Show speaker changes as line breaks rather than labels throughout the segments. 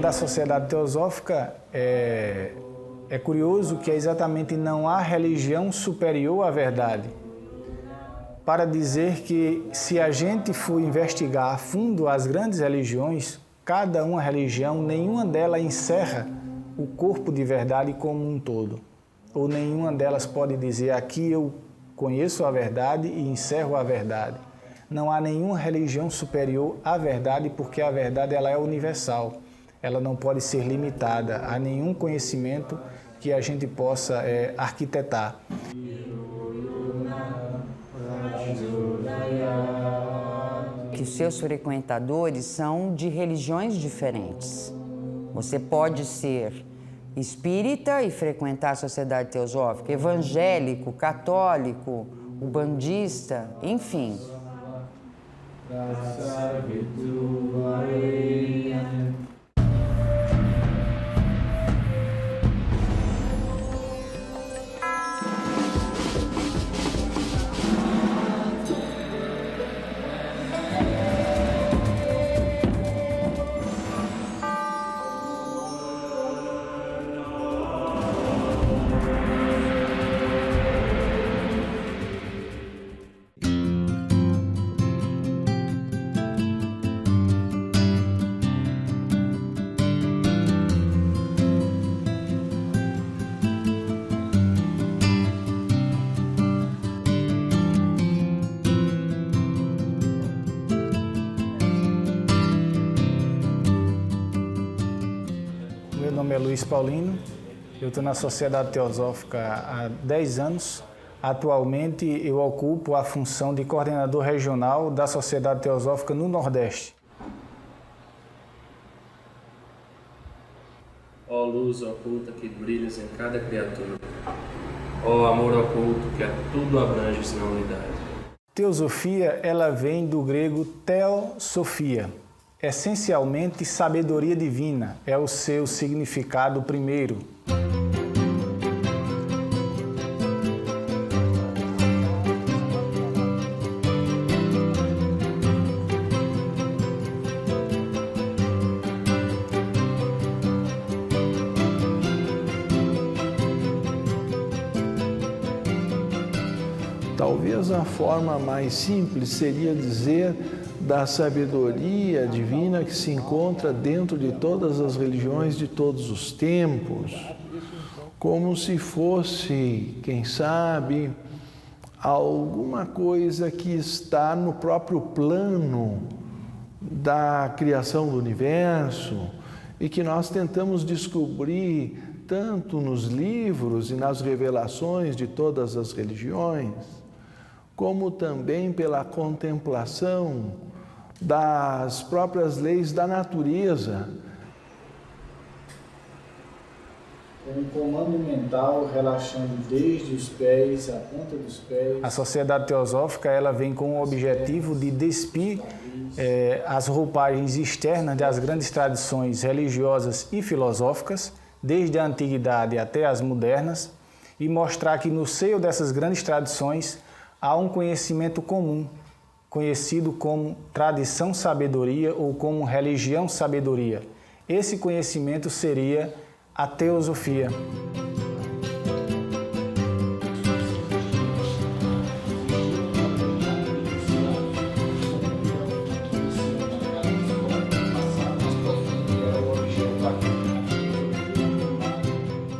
da sociedade teosófica é curioso que exatamente não há religião superior à verdade. Para dizer que se a gente for investigar a fundo as grandes religiões, cada uma religião, nenhuma delas encerra o corpo de verdade como um todo. Ou nenhuma delas pode dizer, aqui eu conheço a verdade e encerro a verdade. Não há nenhuma religião superior à verdade, porque a verdade ela é universal. Ela não pode ser limitada a nenhum conhecimento que a gente possa arquitetar.
Que os seus frequentadores são de religiões diferentes. Você pode ser espírita e frequentar a sociedade teosófica, evangélico, católico, ubandista, enfim.
Meu nome é Luiz Paulino, eu estou na Sociedade Teosófica há 10 anos. Atualmente eu ocupo a função de coordenador regional da Sociedade Teosófica no Nordeste.
Ó luz oculta que brilhas em cada criatura, ó amor oculto que a tudo abranges na unidade.
Teosofia, ela vem do grego teosofia. Essencialmente, sabedoria divina é o seu significado primeiro.
Talvez a forma mais simples seria dizer da sabedoria divina que se encontra dentro de todas as religiões de todos os tempos, como se fosse, quem sabe, alguma coisa que está no próprio plano da criação do universo e que nós tentamos descobrir tanto nos livros e nas revelações de todas as religiões, como também pela contemplação das próprias leis da natureza.
Com um comando mental relaxando desde os pés, a ponta dos pés. A Sociedade Teosófica ela vem com o objetivo de despir as roupagens externas das grandes tradições religiosas e filosóficas, desde a antiguidade até as modernas, e mostrar que no seio dessas grandes tradições há um conhecimento comum, conhecido como tradição sabedoria ou como religião sabedoria. Esse conhecimento seria a teosofia.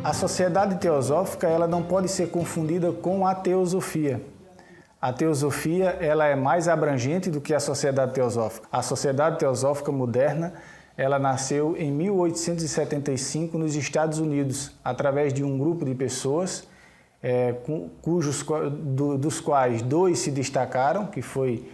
A sociedade teosófica ela não pode ser confundida com a teosofia. A teosofia ela é mais abrangente do que a sociedade teosófica. A sociedade teosófica moderna ela nasceu em 1875 nos Estados Unidos, através de um grupo de pessoas, dos quais 2 se destacaram, que foi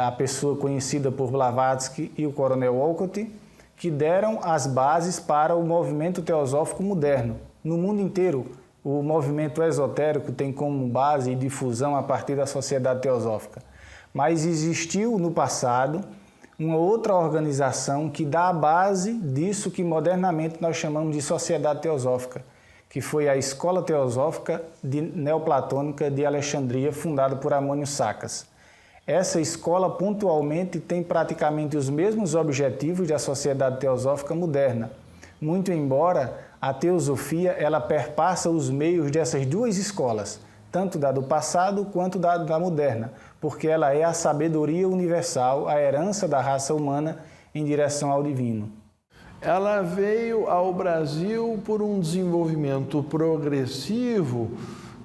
a pessoa conhecida por Blavatsky e o coronel Olcott, que deram as bases para o movimento teosófico moderno. No mundo inteiro, o movimento esotérico tem como base e difusão a partir da sociedade teosófica. Mas existiu no passado uma outra organização que dá a base disso que modernamente nós chamamos de sociedade teosófica, que foi a Escola Teosófica Neoplatônica de Alexandria, fundada por Amônio Sacas. Essa escola pontualmente tem praticamente os mesmos objetivos da sociedade teosófica moderna, muito embora a teosofia ela perpassa os meios dessas duas escolas, tanto da do passado quanto da moderna, porque ela é a sabedoria universal, a herança da raça humana em direção ao divino.
Ela veio ao Brasil por um desenvolvimento progressivo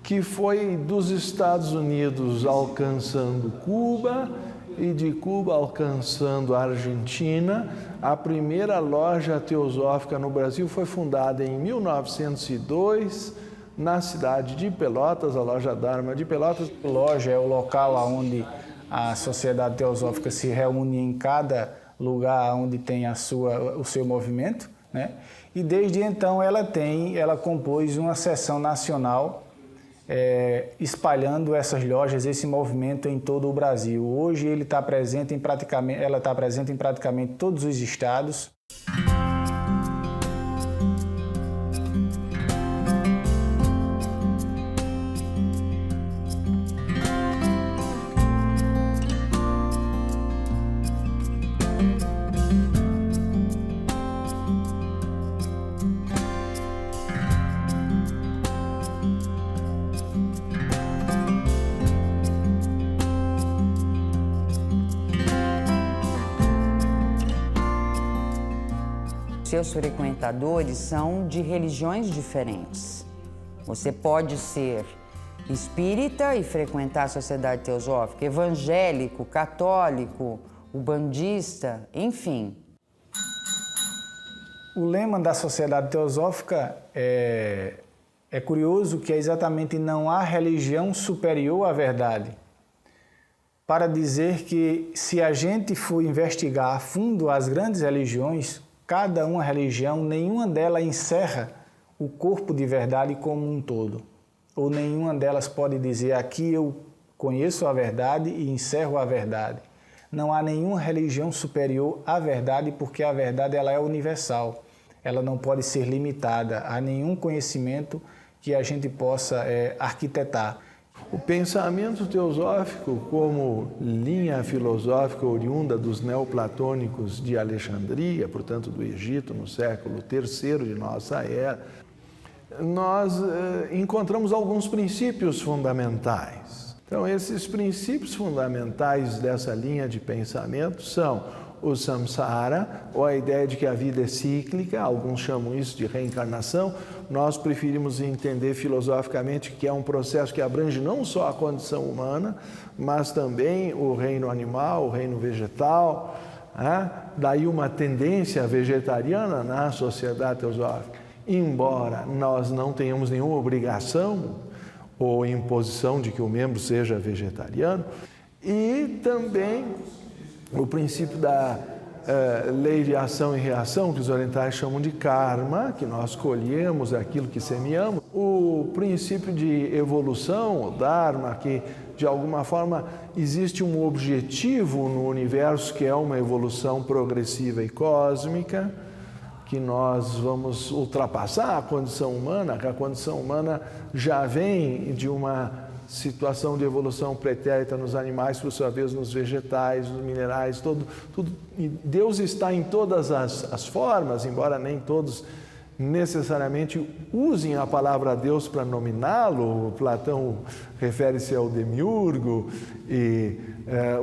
que foi dos Estados Unidos alcançando Cuba e de Cuba alcançando a Argentina. A primeira loja teosófica no Brasil foi fundada em 1902, na cidade de Pelotas, a Loja Dharma de Pelotas.
A loja é o local onde a sociedade teosófica se reúne em cada lugar onde tem o seu movimento, né? E desde então ela compôs uma seção nacional espalhando essas lojas, esse movimento em todo o Brasil. Hoje ela está presente em praticamente todos os estados.
Seus frequentadores são de religiões diferentes. Você pode ser espírita e frequentar a sociedade teosófica, evangélico, católico, ubandista, enfim.
O lema da sociedade teosófica é curioso, que é exatamente não há religião superior à verdade. Para dizer que se a gente for investigar a fundo as grandes religiões, cada uma religião, nenhuma delas encerra o corpo de verdade como um todo. Ou nenhuma delas pode dizer, aqui eu conheço a verdade e encerro a verdade. Não há nenhuma religião superior à verdade, porque a verdade ela é universal. Ela não pode ser limitada a nenhum conhecimento que a gente possa arquitetar.
O pensamento teosófico, como linha filosófica oriunda dos neoplatônicos de Alexandria, portanto do Egito, no século III de nossa era, nós encontramos alguns princípios fundamentais. Então, esses princípios fundamentais dessa linha de pensamento são o samsara, ou a ideia de que a vida é cíclica, alguns chamam isso de reencarnação. Nós preferimos entender filosoficamente que é um processo que abrange não só a condição humana, mas também o reino animal, o reino vegetal. Daí uma tendência vegetariana na sociedade teosófica. Embora nós não tenhamos nenhuma obrigação ou imposição de que o membro seja vegetariano, e também o princípio da lei de ação e reação, que os orientais chamam de karma, que nós colhemos aquilo que semeamos. O princípio de evolução, o dharma, que de alguma forma existe um objetivo no universo que é uma evolução progressiva e cósmica, que nós vamos ultrapassar a condição humana, que a condição humana já vem de uma situação de evolução pretérita nos animais, por sua vez nos vegetais, nos minerais, tudo. E Deus está em todas as formas, embora nem todos necessariamente usem a palavra Deus para nominá-lo. Platão refere-se ao demiurgo e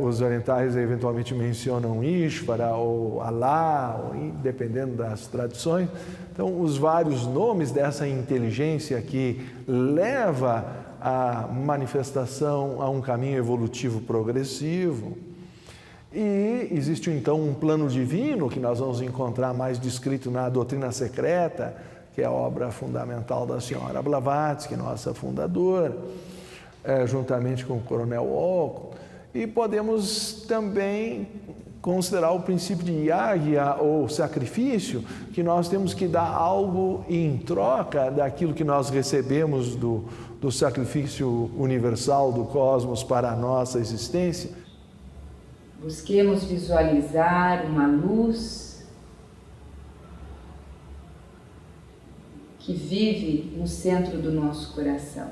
os orientais eventualmente mencionam Ishvara ou Alá, dependendo das tradições. Então, os vários nomes dessa inteligência que leva a manifestação a um caminho evolutivo progressivo. E existe então um plano divino que nós vamos encontrar mais descrito na Doutrina Secreta, que é a obra fundamental da senhora Blavatsky, nossa fundadora, juntamente com o Coronel Walcott. E podemos também considerar o princípio de yagya, ou sacrifício, que nós temos que dar algo em troca daquilo que nós recebemos do sacrifício universal do cosmos para a nossa existência.
Busquemos visualizar uma luz que vive no centro do nosso coração.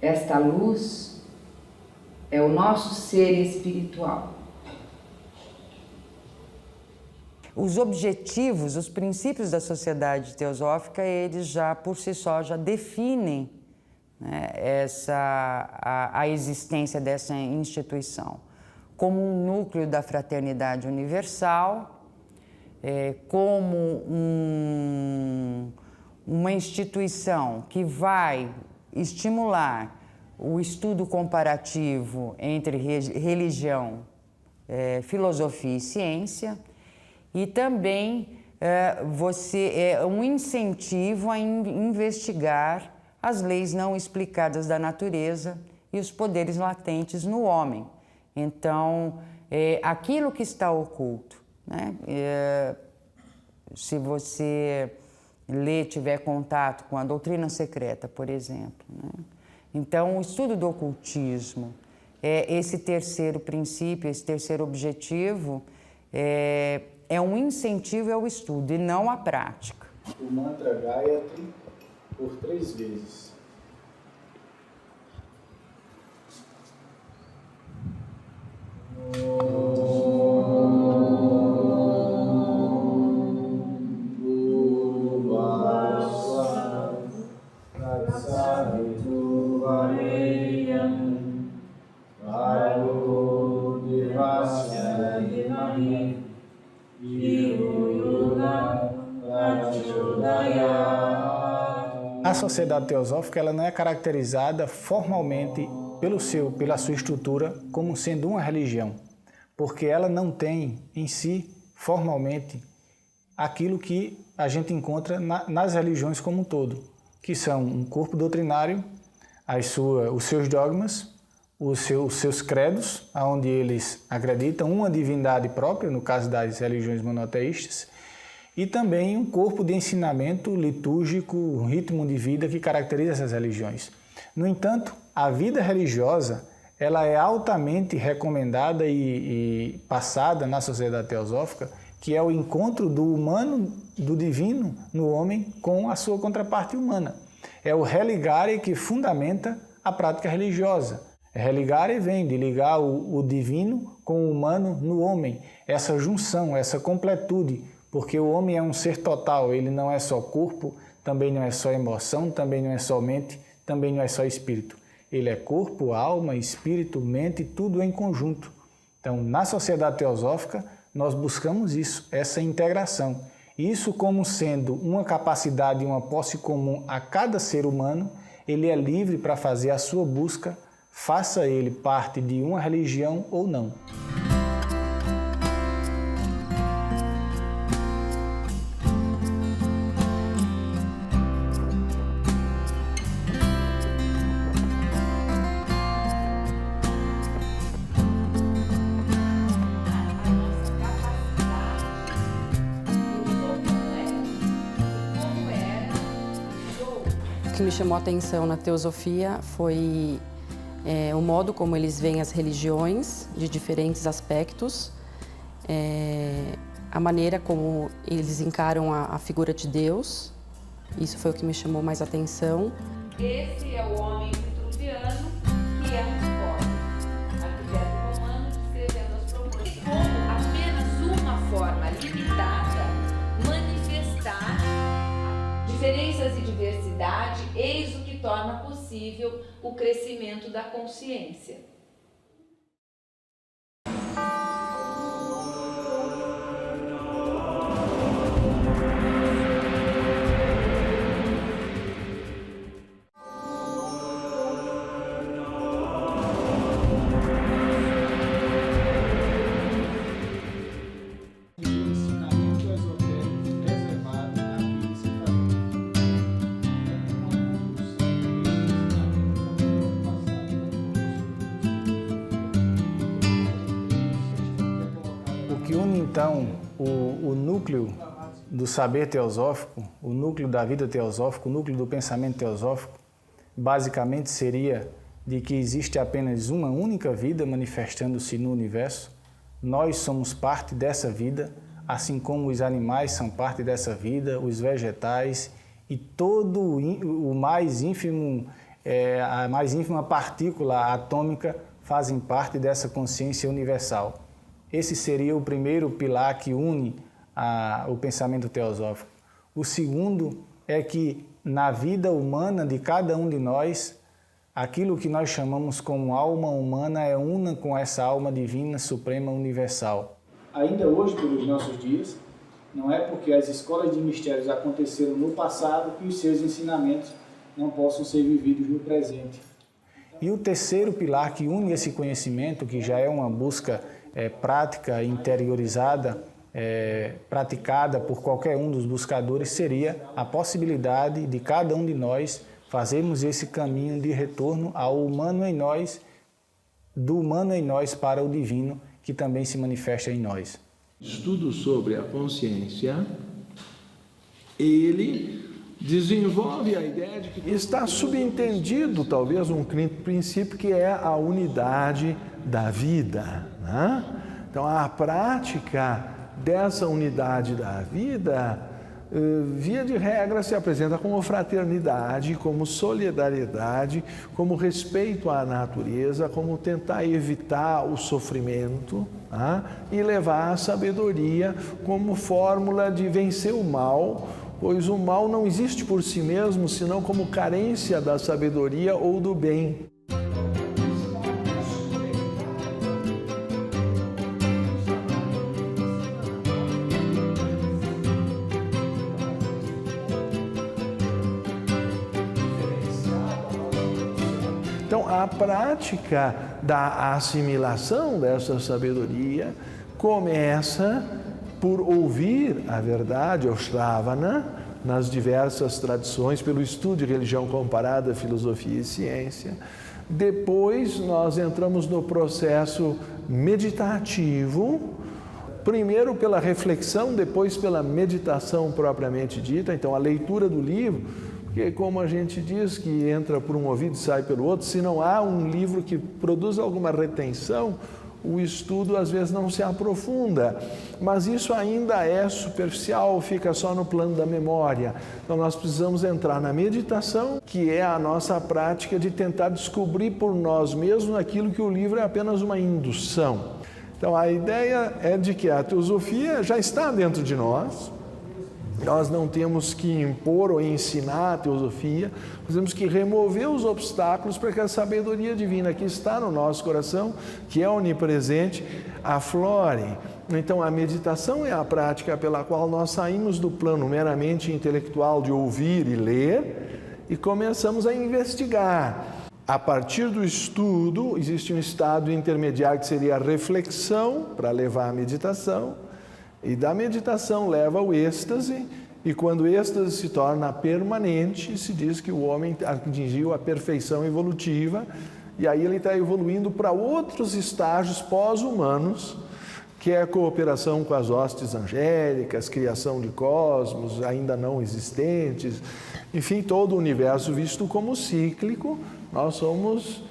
Esta luz é o nosso ser espiritual.
os objetivos, os princípios da sociedade teosófica, eles já, por si só, já definem, né, a existência dessa instituição como um núcleo da fraternidade universal, como uma instituição que vai estimular o estudo comparativo entre religião, filosofia e ciência, e também um incentivo a investigar as leis não explicadas da natureza e os poderes latentes no homem. Então, aquilo que está oculto, né? Se você tiver contato com a doutrina secreta, por exemplo, né? Então, o estudo do ocultismo, esse terceiro princípio, esse terceiro objetivo, é um incentivo ao estudo e não à prática.
O mantra Gayatri por 3 vezes. A sociedade teosófica ela não é caracterizada formalmente pela sua estrutura como sendo uma religião, porque ela não tem em si, formalmente, aquilo que a gente encontra nas religiões como um todo, que são um corpo doutrinário, os seus dogmas, os seus credos, onde eles acreditam uma divindade própria, no caso das religiões monoteístas, e também um corpo de ensinamento litúrgico, um ritmo de vida que caracteriza essas religiões. No entanto, a vida religiosa ela é altamente recomendada e passada na sociedade teosófica, que é o encontro do humano, do divino no homem com a sua contraparte humana. É o religare que fundamenta a prática religiosa. Religare vem de ligar o divino com o humano no homem, essa junção, essa completude, porque o homem é um ser total, ele não é só corpo, também não é só emoção, também não é só mente, também não é só espírito. Ele é corpo, alma, espírito, mente, tudo em conjunto. Então, na sociedade teosófica, nós buscamos isso, essa integração. Isso como sendo uma capacidade, uma posse comum a cada ser humano, ele é livre para fazer a sua busca, faça ele parte de uma religião ou não.
O que me chamou a atenção na teosofia foi o modo como eles veem as religiões de diferentes aspectos, a maneira como eles encaram a figura de Deus. Isso foi o que me chamou mais a atenção.
Esse é o homem vitruviano, que é um forma, arquiteto romano descrevendo as proporções como apenas uma forma limitada manifestar diferenças e diversidade, eis o que torna possível o crescimento da consciência.
O que une então o núcleo do saber teosófico, o núcleo da vida teosófica, o núcleo do pensamento teosófico, basicamente seria de que existe apenas uma única vida manifestando-se no universo. Nós somos parte dessa vida, assim como os animais são parte dessa vida, os vegetais e todo o mais ínfimo, a mais ínfima partícula atômica fazem parte dessa consciência universal. Esse seria o primeiro pilar que une o pensamento teosófico. O segundo é que na vida humana de cada um de nós, aquilo que nós chamamos como alma humana é una com essa alma divina, suprema, universal. Ainda hoje, pelos nossos dias, não é porque as escolas de mistérios aconteceram no passado que os seus ensinamentos não possam ser vividos no presente. E o terceiro pilar que une esse conhecimento, que já é uma busca prática, interiorizada, praticada por qualquer um dos buscadores, seria a possibilidade de cada um de nós fazermos esse caminho de retorno ao humano em nós, do humano em nós para o divino, que também se manifesta em nós.
Estudo sobre a consciência, ele desenvolve a ideia de que está subentendido, talvez, um princípio que é a unidade da vida, né? Então, a prática dessa unidade da vida, via de regra, se apresenta como fraternidade, como solidariedade, como respeito à natureza, como tentar evitar o sofrimento, tá? E levar a sabedoria como fórmula de vencer o mal, pois o mal não existe por si mesmo, senão como carência da sabedoria ou do bem. Então, a prática da assimilação dessa sabedoria começa por ouvir a verdade, o Shravana, nas diversas tradições, pelo estudo de religião comparada, filosofia e ciência. Depois, nós entramos no processo meditativo, primeiro pela reflexão, depois pela meditação propriamente dita. Então, a leitura do livro, porque como a gente diz que entra por um ouvido e sai pelo outro, se não há um livro que produza alguma retenção, o estudo às vezes não se aprofunda, mas isso ainda é superficial, fica só no plano da memória. Então nós precisamos entrar na meditação, que é a nossa prática de tentar descobrir por nós mesmos aquilo que o livro é apenas uma indução. Então a ideia é de que a teosofia já está dentro de nós. Nós não temos que impor ou ensinar a teosofia, nós temos que remover os obstáculos para que a sabedoria divina que está no nosso coração, que é onipresente, aflore. Então, a meditação é a prática pela qual nós saímos do plano meramente intelectual de ouvir e ler e começamos a investigar. A partir do estudo, existe um estado intermediário que seria a reflexão para levar à meditação. E da meditação leva ao êxtase, e quando o êxtase se torna permanente, se diz que o homem atingiu a perfeição evolutiva, e aí ele está evoluindo para outros estágios pós-humanos, que é a cooperação com as hostes angélicas, criação de cosmos ainda não existentes, enfim, todo o universo visto como cíclico. Nós somos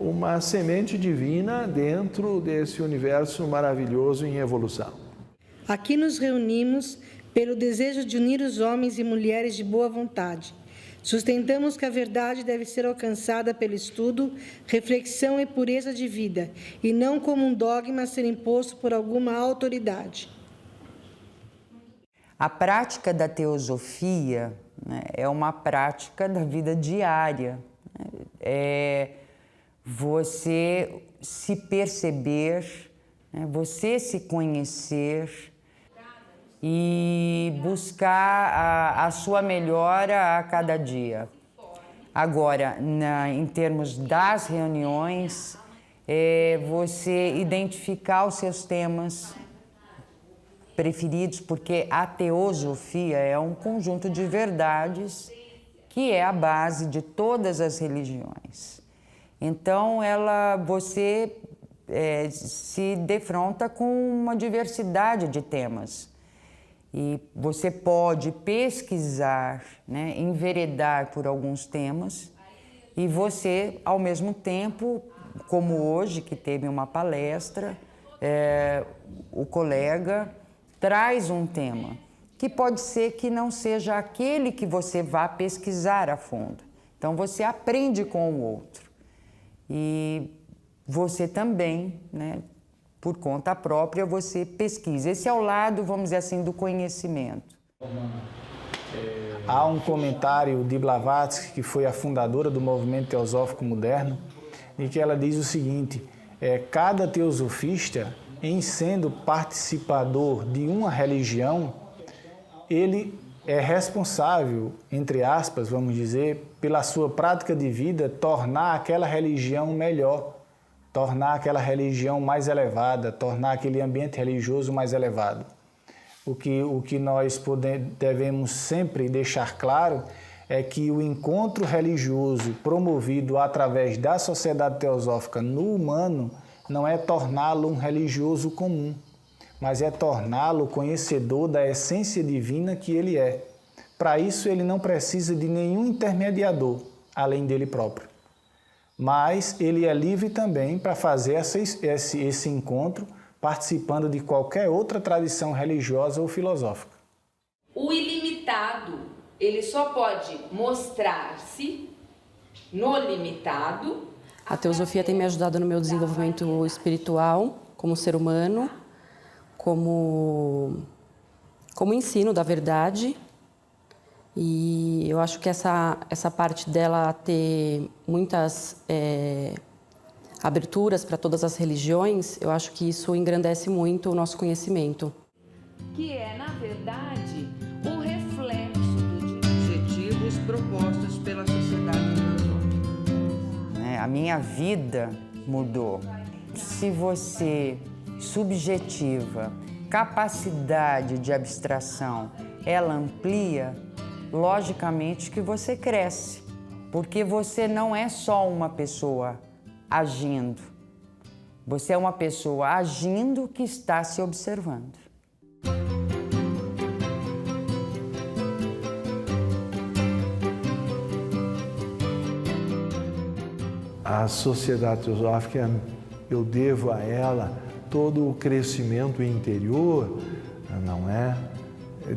uma semente divina dentro desse universo maravilhoso em evolução.
Aqui nos reunimos pelo desejo de unir os homens e mulheres de boa vontade. Sustentamos que a verdade deve ser alcançada pelo estudo, reflexão e pureza de vida, e não como um dogma a ser imposto por alguma autoridade.
A prática da teosofia, né, é uma prática da vida diária. É você se perceber, né, você se conhecer e buscar a sua melhora a cada dia. Agora, em termos das reuniões, você identificar os seus temas preferidos, porque a teosofia é um conjunto de verdades que é a base de todas as religiões. Então, você se defronta com uma diversidade de temas. E você pode pesquisar, né, enveredar por alguns temas, e você, ao mesmo tempo, como hoje, que teve uma palestra, o colega traz um tema, que pode ser que não seja aquele que você vá pesquisar a fundo. Então, você aprende com o outro. E você também, né, por conta própria, você pesquisa. Esse é o lado, vamos dizer assim, do conhecimento.
Há um comentário de Blavatsky, que foi a fundadora do movimento teosófico moderno, em que ela diz o seguinte: cada teosofista, em sendo participador de uma religião, ele é responsável, entre aspas, vamos dizer, pela sua prática de vida, tornar aquela religião melhor, tornar aquela religião mais elevada, tornar aquele ambiente religioso mais elevado. O que nós devemos sempre deixar claro é que o encontro religioso promovido através da sociedade teosófica no humano não é torná-lo um religioso comum, mas é torná-lo conhecedor da essência divina que ele é. Para isso, ele não precisa de nenhum intermediador, além dele próprio. Mas ele é livre também para fazer esse encontro participando de qualquer outra tradição religiosa ou filosófica.
O ilimitado, ele só pode mostrar-se no limitado.
A teosofia tem me ajudado no meu desenvolvimento espiritual, como ser humano, como ensino da verdade. E eu acho que essa parte dela ter muitas aberturas para todas as religiões, eu acho que isso engrandece muito o nosso conhecimento.
Que é, na verdade, o reflexo dos objetivos propostos pela sociedade teosófica.
A minha vida mudou. Se você subjetiva, capacidade de abstração, ela amplia, logicamente que você cresce, porque você não é só uma pessoa agindo, você é uma pessoa agindo que está se observando.
A sociedade teosófica, eu devo a ela todo o crescimento interior, não é?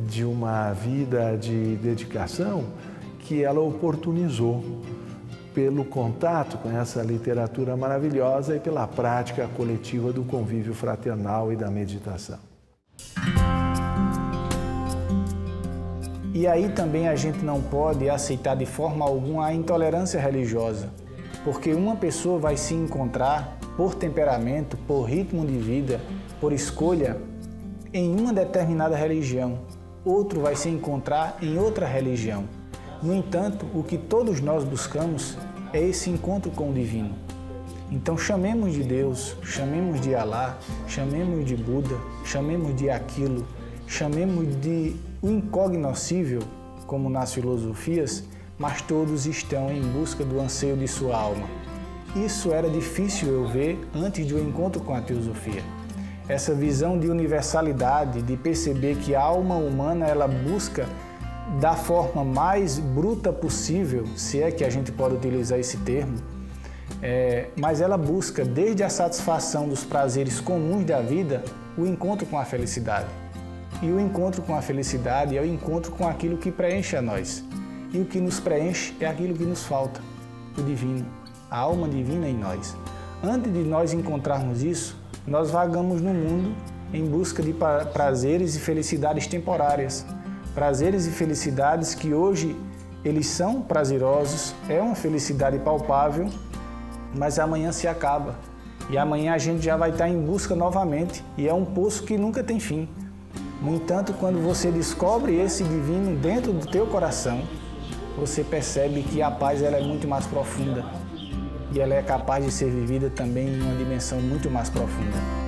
De uma vida de dedicação que ela oportunizou pelo contato com essa literatura maravilhosa e pela prática coletiva do convívio fraternal e da meditação.
E aí também a gente não pode aceitar de forma alguma a intolerância religiosa, porque uma pessoa vai se encontrar por temperamento, por ritmo de vida, por escolha, em uma determinada religião. Outro vai se encontrar em outra religião. No entanto, o que todos nós buscamos é esse encontro com o divino. Então chamemos de Deus, chamemos de Alá, chamemos de Buda, chamemos de aquilo, chamemos de o incognoscível, como nas filosofias, mas todos estão em busca do anseio de sua alma. Isso era difícil eu ver antes do encontro com a teosofia. Essa visão de universalidade, de perceber que a alma humana ela busca da forma mais bruta possível, se é que a gente pode utilizar esse termo, mas ela busca desde a satisfação dos prazeres comuns da vida, o encontro com a felicidade. E o encontro com a felicidade é o encontro com aquilo que preenche a nós. E o que nos preenche é aquilo que nos falta, o divino, a alma divina em nós. Antes de nós encontrarmos isso, nós vagamos no mundo em busca de prazeres e felicidades temporárias. Prazeres e felicidades que hoje eles são prazerosos, é uma felicidade palpável, mas amanhã se acaba. E amanhã a gente já vai estar em busca novamente e é um poço que nunca tem fim. No entanto, quando você descobre esse divino dentro do teu coração, você percebe que a paz ela é muito mais profunda e ela é capaz de ser vivida também em uma dimensão muito mais profunda.